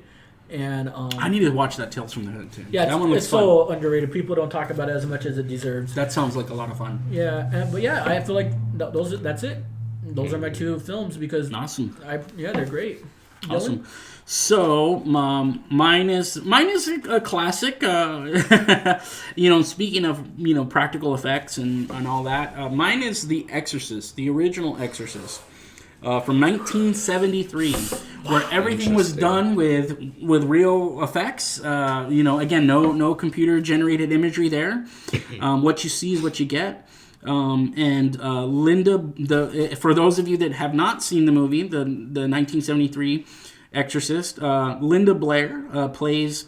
and... I need to watch that Tales from the Hood, too. Yeah, that one looks it's so underrated. People don't talk about it as much as it deserves. That sounds like a lot of fun. Yeah, I feel like that's it. Those are my two films because... Awesome. They're great. Awesome. Dylan? So, mine is a classic. Speaking of, practical effects and all that, mine is The Exorcist, the original Exorcist, from 1973, where everything was done with real effects. Again, no computer generated imagery there. What you see is what you get. And Linda, for those of you that have not seen the movie, the 1973 Exorcist, Linda Blair plays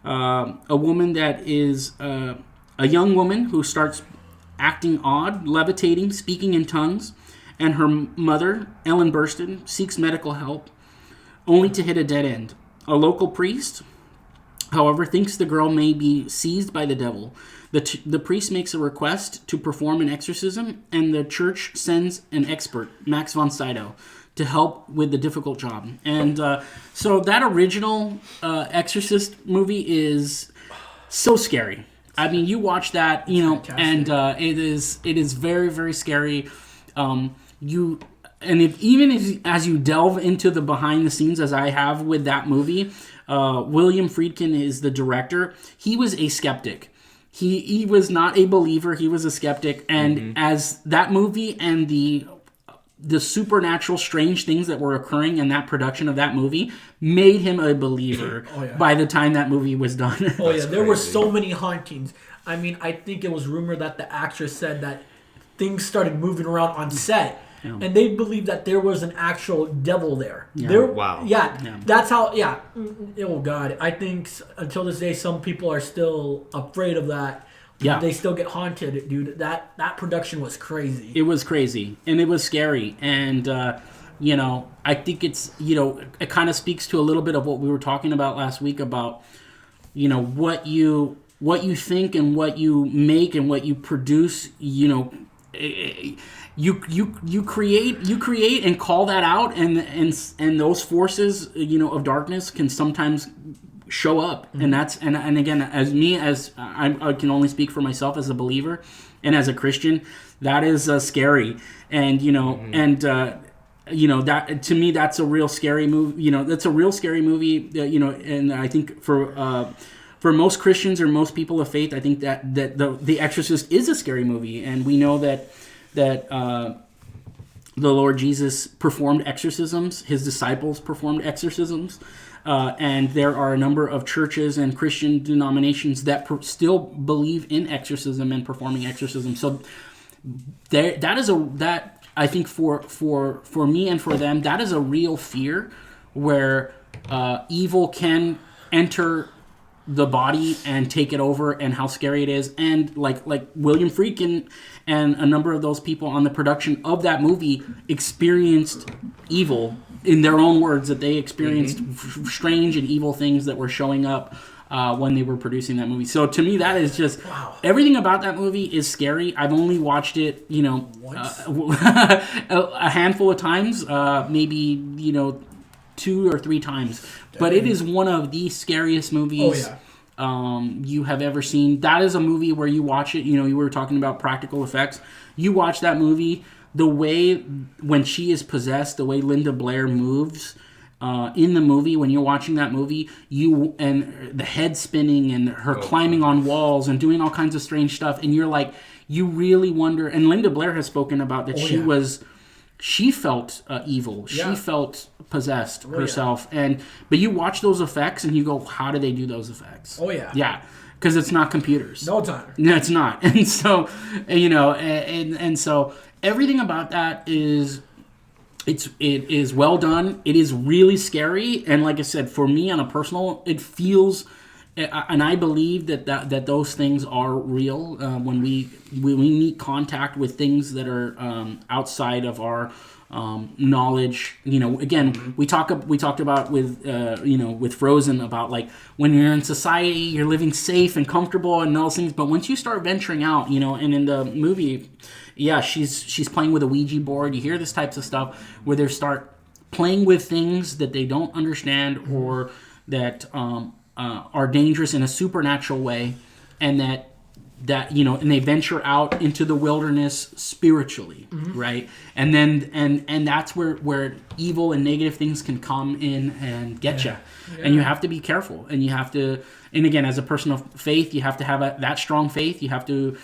a woman that is a young woman who starts acting odd, levitating, speaking in tongues, and her mother, Ellen Burstyn, seeks medical help, only to hit a dead end. A local priest, however, thinks the girl may be seized by the devil. The priest makes a request to perform an exorcism, and the church sends an expert, Max von Sydow, to help with the difficult job. And so that original Exorcist movie is so scary. I mean, you watch that, you know, and it is very, very scary. As you delve into the behind the scenes, as I have with that movie, William Friedkin is the director. He was a skeptic. He was not a believer. He was a skeptic. And as that movie and the supernatural strange things that were occurring in that production of that movie made him a believer by the time that movie was done. Oh yeah, there were so many hauntings. I mean, I think it was rumored that the actress said that things started moving around on set. Yeah. And they believed that there was an actual devil there. Yeah. Wow. Yeah, that's how, oh God. I think until this day, some people are still afraid of that. Yeah. They still get haunted, dude. That production was crazy. It was crazy, and it was scary. And, you know, I think it's, you know, it kind of speaks to a little bit of what we were talking about last week about, you know, what you think and what you make and what you produce, you know, you create and call that out, and those forces, you know, of darkness can sometimes show up. And that's and again, as I can only speak for myself as a believer and as a Christian, that is scary. And you know, you know, that to me, that's a real scary movie. You know, that's a real scary movie. You know, and I think for most Christians or most people of faith, I think that the Exorcist is a scary movie, and we know that the Lord Jesus performed exorcisms. His disciples performed exorcisms. And there are a number of churches and Christian denominations that still believe in exorcism and performing exorcism. So that I think for me and for them, that is a real fear where evil can enter the body and take it over, and how scary it is. And like William Friedkin and a number of those people on the production of that movie experienced evil in their own words, that they experienced strange and evil things that were showing up when they were producing that movie. So to me, that is just everything about that movie is scary. I've only watched it, you know, a handful of times, maybe, you know, 2 or 3 times. But it is one of the scariest movies you have ever seen. That is a movie where you watch it, you know, you were talking about practical effects. You watch that movie, the way when she is possessed, the way Linda Blair moves in the movie, when you're watching that movie, and the head spinning and her climbing on walls and doing all kinds of strange stuff, and you're like, you really wonder. And Linda Blair has spoken about that she felt evil. She felt possessed herself. But you watch those effects and you go, how do they do those effects? Yeah. Because it's not computers. No time. No, it's not. And so, you know, and so everything about that is, it is well done. It is really scary. And like I said, for me on a personal, it feels, and I believe that those things are real when we meet contact with things that are outside of our knowledge. You know, again, we talked about with you know, with Frozen, about like when you're in society, you're living safe and comfortable and those things. But once you start venturing out, you know, and in the movie, she's playing with a Ouija board. You hear this types of stuff where they start playing with things that they don't understand or that are dangerous in a supernatural way, and that you know, and they venture out into the wilderness spiritually, right? And then and that's where evil and negative things can come in and get you, and you have to be careful, and you have to, and again, as a person of faith, you have to have that strong faith. You have to,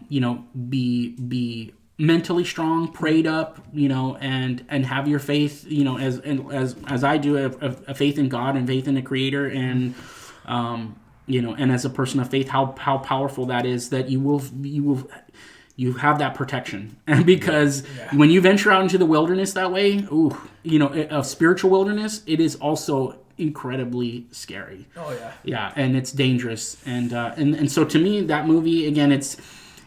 you know, be mentally strong, prayed up, you know, and have your faith, you know, as I do, a faith in God and faith in the Creator, and you know, and as a person of faith, how powerful that is, that you have that protection. And because when you venture out into the wilderness that way, you know, a spiritual wilderness, it is also incredibly scary. And it's dangerous. And so to me, that movie, again,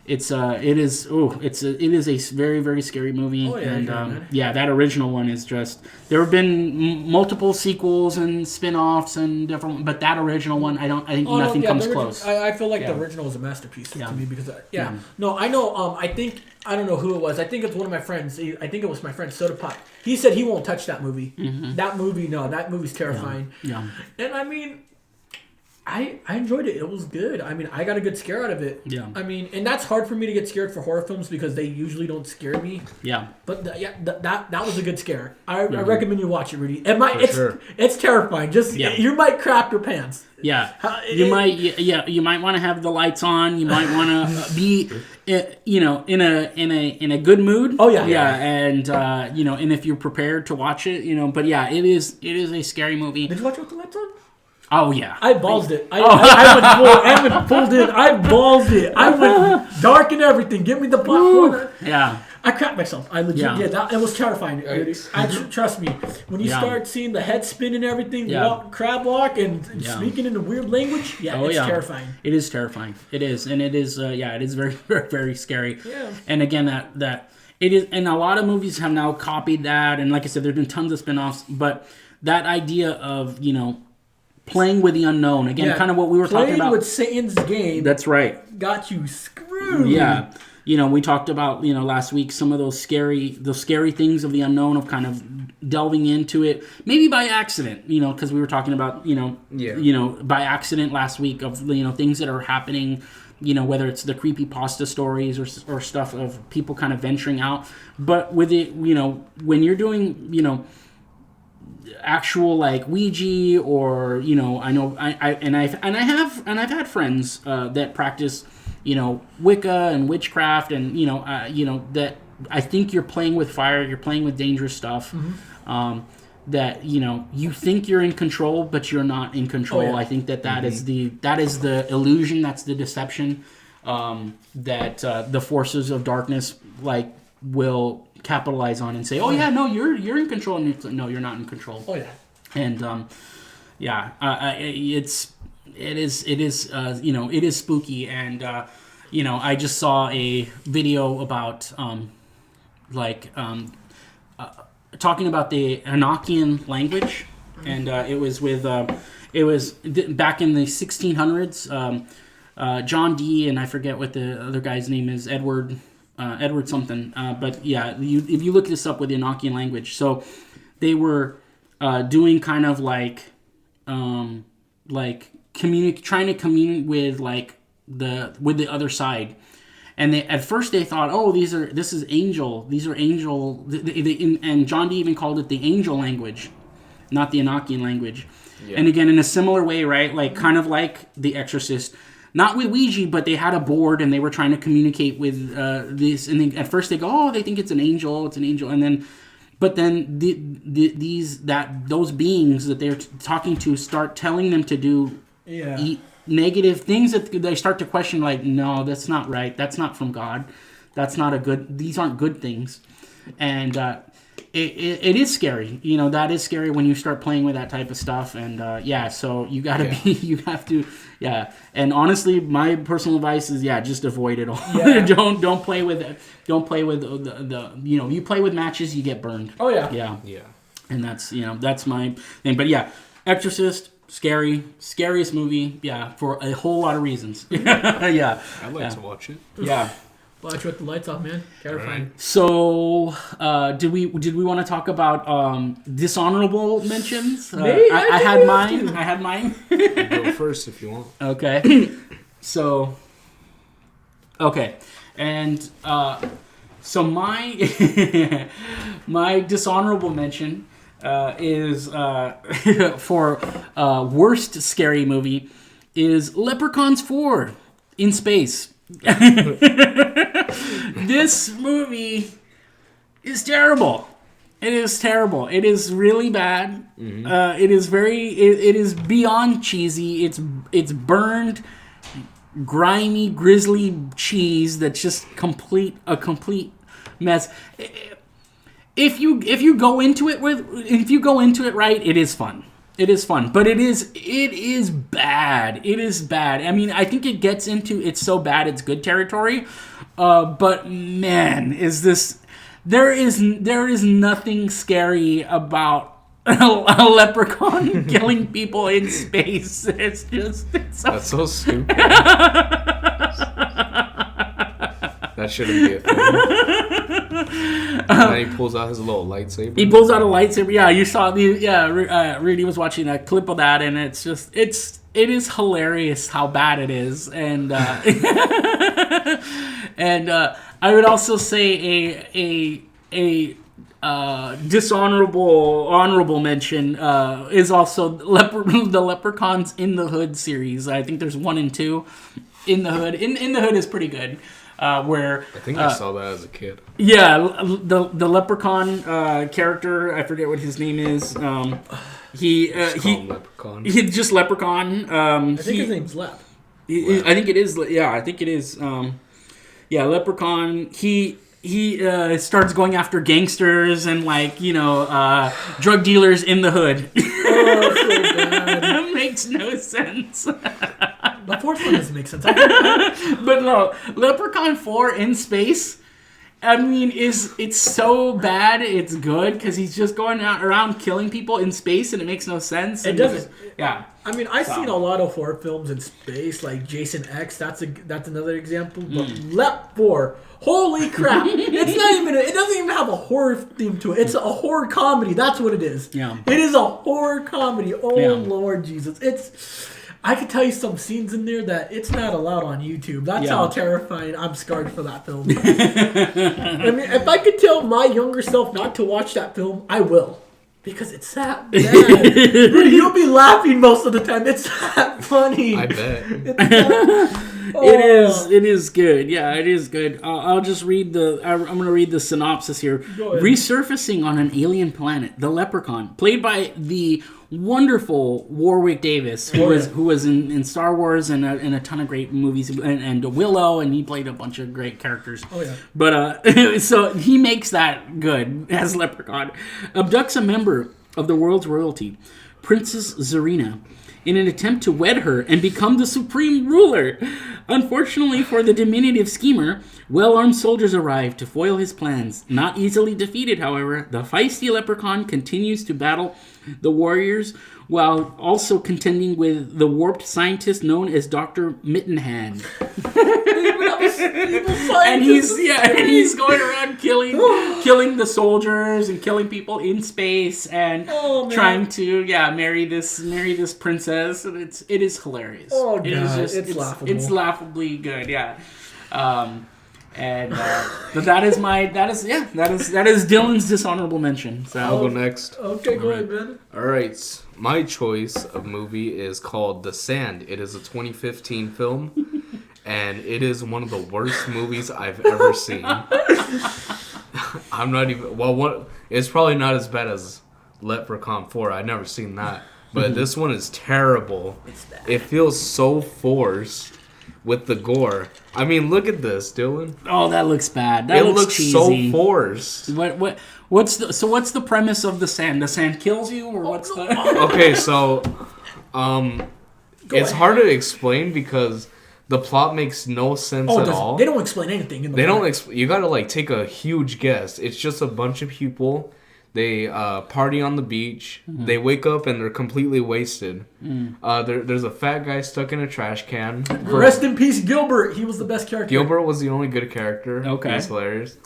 it is a very, very scary movie. Oh, yeah, and man. that original one is just, there have been multiple sequels and spin-offs and different, but that original one, I think nothing comes close. I feel like the original was a masterpiece to me because no, I know. I don't know who it was. I think it's one of my friends. I think it was my friend Soda Pop. He said he won't touch that movie. Mm-hmm. That movie's terrifying. Yeah. And I mean, I enjoyed it. It was good. I mean, I got a good scare out of it. Yeah. I mean, and that's hard for me to get scared for horror films because they usually don't scare me. Yeah. But that was a good scare. I recommend you watch it, Rudy. Sure. It's terrifying. Just you might crap your pants. Yeah. You might want to have the lights on. You might want to be in a good mood. Oh yeah. Yeah, and and if you're prepared to watch it, but yeah, it is a scary movie. Did you watch it with the lights on? Oh yeah, I ballsed it. I went pulled in. I ballsed it. I went dark and everything. Give me the popcorn. Yeah. I crapped myself. I legit did. It was terrifying. Trust me. When you start seeing the head spin and everything, crab walk and speaking in a weird language, it's terrifying. It is terrifying. It is, and it is. It is very, very, very scary. Yeah. And again, that it is, and a lot of movies have now copied that. And like I said, there's been tons of spin-offs, but that idea of playing with the unknown again, kind of what we were talking about. Playing with Satan's game. That's right. Got you screwed. Yeah. We talked about, last week some of those scary things of the unknown, of kind of delving into it, maybe by accident, because we were talking about, by accident last week of, things that are happening, whether it's the creepypasta stories or stuff of people kind of venturing out. But with it, when you're doing, actual like Ouija or I know I've had friends that practice Wicca and witchcraft and that I think you're playing with fire, you're playing with dangerous stuff. Mm-hmm. That you think you're in control, but you're not in control. Oh, yeah. I think that is the illusion, that's the deception that the forces of darkness will capitalize on and say, oh yeah, no, you're in control, and no, you're not in control. Oh yeah. And it is spooky, and I just saw a video about talking about the Enochian language, and it was back in the 1600s. John Dee, and I forget what the other guy's name is, Edward something. But yeah, if you look this up with the Enochian language, so they were doing kind of trying to communicate with with the other side. And at first they thought, oh, these are angel. And John Dee even called it the angel language, not the Enochian language. Yeah. And again, in a similar way, right? Kind of like The Exorcist. Not with Ouija, but they had a board and they were trying to communicate with this. And at first they go, oh, they think it's an angel. And then, but then those beings that they're talking to start telling them to do negative things that they start to question. No, that's not right. That's not from God. That's not these aren't good things. And it is scary. That is scary when you start playing with that type of stuff. And so you have to. And honestly, my personal advice is just avoid it all. Yeah. don't play with it. Don't play with the you play with matches, you get burned. Oh yeah. Yeah. And that's my thing. But Exorcist, scariest movie. Yeah, for a whole lot of reasons. Yeah. I'd like to watch it. Yeah. Watch with the lights off, man. Terrifying. Right. So, did we want to talk about dishonorable mentions? I had mine. Go first if you want. Okay. So, and so my my dishonorable mention is for worst scary movie is Leprechauns 4 in space. This movie is terrible. It is terrible. It is really bad. Mm-hmm. It is beyond cheesy. It's burned, grimy, grisly cheese that's just a complete mess. If you go into it right, it is fun. It is fun, but it is bad. It is bad. I mean, I think it gets into it's so bad it's good territory, But man, there is nothing scary about a leprechaun killing people in space. It's That's so stupid. That shouldn't be a thing. And then he pulls out his little lightsaber. He pulls out a lightsaber. Yeah, you saw Rudy was watching a clip of that, and it is hilarious how bad it is, and and I would also say a honorable mention is also the Leprechauns in the Hood series. I think there's 1 and 2 in the Hood. In the Hood is pretty good. Where I think I saw that as a kid. Yeah, the Leprechaun character, I forget what his name is. He's just Leprechaun. I think his name's Lep. I think it is. Yeah, I think it is. Leprechaun. He starts going after gangsters and drug dealers in the hood. Oh, so bad. Makes no sense. The fourth one doesn't make sense. But no, Leprechaun 4 in space. I mean, it's so bad it's good because he's just going around killing people in space and it makes no sense. It doesn't. Yeah. I mean, I've seen a lot of horror films in space, like Jason X. That's another example. But Lep 4, holy crap! It's not even. It doesn't even have a horror theme to it. It's a horror comedy. That's what it is. Yeah. It is a horror comedy. Oh Lord Jesus! I could tell you some scenes in there that it's not allowed on YouTube. That's how terrifying I'm scarred for that film. I mean, if I could tell my younger self not to watch that film, I will. Because it's that bad. Rudy, you'll be laughing most of the time. It's that funny. I bet. It is good. Yeah, it is good. I'll just read I'm going to read the synopsis here. Resurfacing on an alien planet, the Leprechaun, played by the wonderful Warwick Davis, who was in Star Wars and a ton of great movies, and Willow, and he played a bunch of great characters. Oh yeah. But so he makes that good as Leprechaun. Abducts a member of the world's royalty, Princess Zarina, in an attempt to wed her and become the supreme ruler. Unfortunately for the diminutive schemer, well-armed soldiers arrive to foil his plans. Not easily defeated, however, the feisty Leprechaun continues to battle the warriors while also contending with the warped scientist known as Dr. Mittenhand. And he's going around killing the soldiers and killing people in space and trying to marry this princess, and it is hilarious. Oh god, it's laughable. It's laughably good, yeah. But that is Dylan's dishonorable mention. So I'll go next. Okay, go ahead, man. All right, my choice of movie is called The Sand. It is a 2015 film, and it is one of the worst movies I've ever seen. I'm not even. Well, it's probably not as bad as Leprechaun 4. I've never seen that, but this one is terrible. It's bad. It feels so forced. With the gore. I mean, look at this, Dylan. Oh, that looks bad. That it looks cheesy. So forced. What's the premise of the sand? The sand kills you, or what's the? Okay, so, it's hard to explain because the plot makes no sense at all. They don't explain anything. They don't. You gotta take a huge guess. It's just a bunch of people. They party on the beach. Mm-hmm. They wake up and they're completely wasted. There's a fat guy stuck in a trash can. Rest in peace, Gilbert. He was the best character. Gilbert was the only good character. Okay. He was hilarious.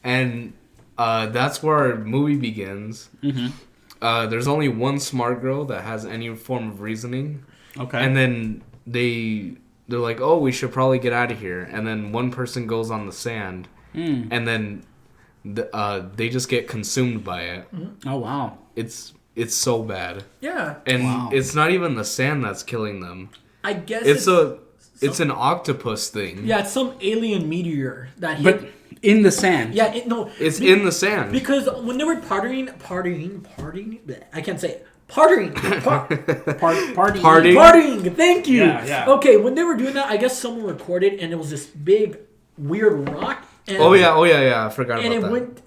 And that's where our movie begins. Mm-hmm. There's only one smart girl that has any form of reasoning. Okay. And then they're like, oh, we should probably get out of here. And then one person goes on the sand. And then... they just get consumed by it. Oh wow! It's so bad. Yeah. And it's not even the sand that's killing them. I guess it's an octopus thing. Yeah, it's some alien meteor that hit. But in the sand. Yeah, it's in the sand. Because when they were partying, I can't say it. Partying. Thank you. Yeah. Okay, when they were doing that, I guess someone recorded, and it was this big, weird rock. And, oh yeah, I forgot about that. And it went.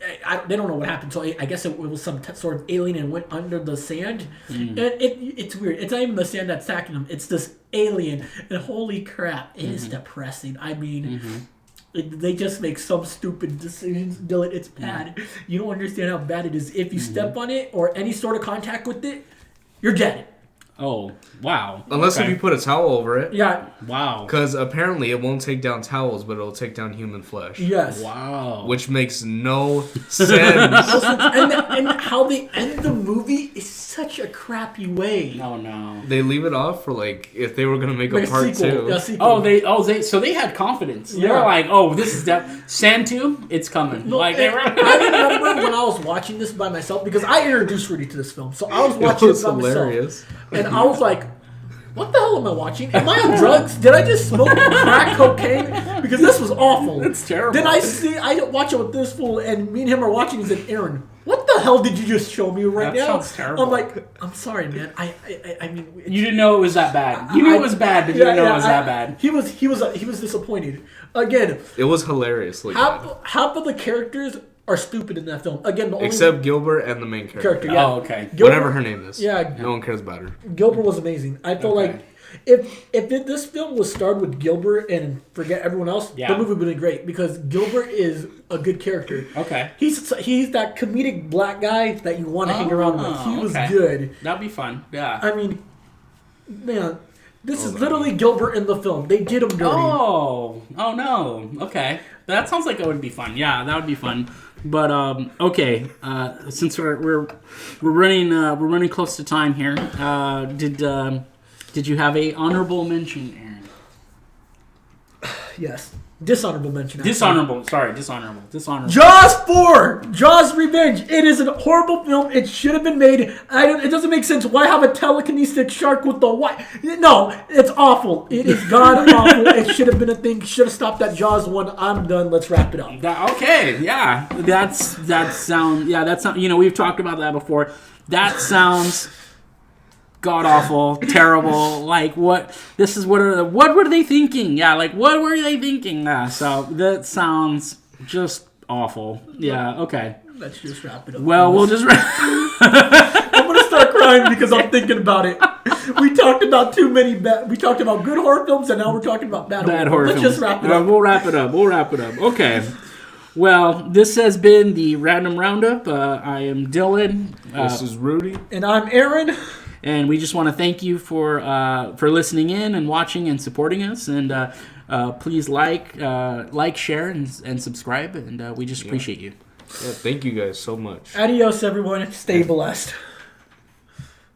They don't know what happened, so I guess it was some sort of alien and went under the sand. And it's weird. It's not even the sand that's attacking them. It's this alien, and holy crap, it is depressing. I mean, They just make some stupid decisions. Dylan, it's bad. You don't understand how bad it is. If you step on it or any sort of contact with it, you're dead. Oh, wow. Unless if you put a towel over it. Yeah. Wow. Because apparently it won't take down towels, but it'll take down human flesh. Yes. Wow. Which makes no sense. and how they end the movie is such a crappy way. Oh, no. They leave it off for like if they were gonna make a part sequel. 2. Yeah, sequel. So they had confidence. They Yeah. were like, oh, this is Sand 2, it's coming. No, like they were. I remember when I was watching this by myself because I introduced Rudy to this film, so I was watching it by myself, and I was like, "What the hell am I watching? Am I on drugs? Did I just smoke crack cocaine? Because this was awful. It's terrible." Then I watch it with this fool, and me and him are watching. He said, "Aaron, what the hell did you just show me right now?" Sounds terrible. I'm like, "I'm sorry, man. I mean, You didn't know it was that bad. You knew it was bad, but you didn't know it was that bad. He was disappointed. Again, It was hilariously bad. half of the characters are stupid in that film. Again, the only Except Gilbert and the main character. yeah. Oh, okay. Whatever her name is. Yeah. No one cares about her. Gilbert was amazing. I felt Okay. like if this film was started with Gilbert and forget everyone else, Yeah. the movie would have been great because Gilbert is a good character. Okay. He's that comedic black guy that you want to hang around with. He was okay. good. That'd be fun. Yeah. I mean, man, this is literally Gilbert in the film. They did him dirty. Oh no. Okay. That sounds like it would be fun. Yeah, that would be fun. But okay, since we're running close to time here, did you have a honorable mention, Aaron? Yes. Dishonorable mention. actually. Dishonorable. Jaws 4! Jaws Revenge. It is a horrible film. It should have been made. It doesn't make sense. Why have a telekinetic shark with the white? No, it's awful. It is god awful. It should have been a thing. Should have stopped at Jaws 1. I'm done. Let's wrap it up. Okay, yeah. That sound. You know, we've talked about that before. That sounds god awful, terrible. Like what? What were they thinking? Yeah, like what were they thinking? So that sounds just awful. Yeah. Okay. Let's just wrap it up. Well, we'll just. I'm gonna start crying because I'm thinking about it. We talked about we talked about good horror films, and now we're talking about bad horror films. Let's just wrap it up. We'll wrap it up. Okay. Well, this has been the Random Roundup. I am Dylan. This is Rudy. And I'm Aaron. And we just want to thank you for listening in and watching and supporting us. And please like, share, and subscribe. And we just appreciate you. Yeah, thank you guys so much. Adios, everyone. Stay blessed.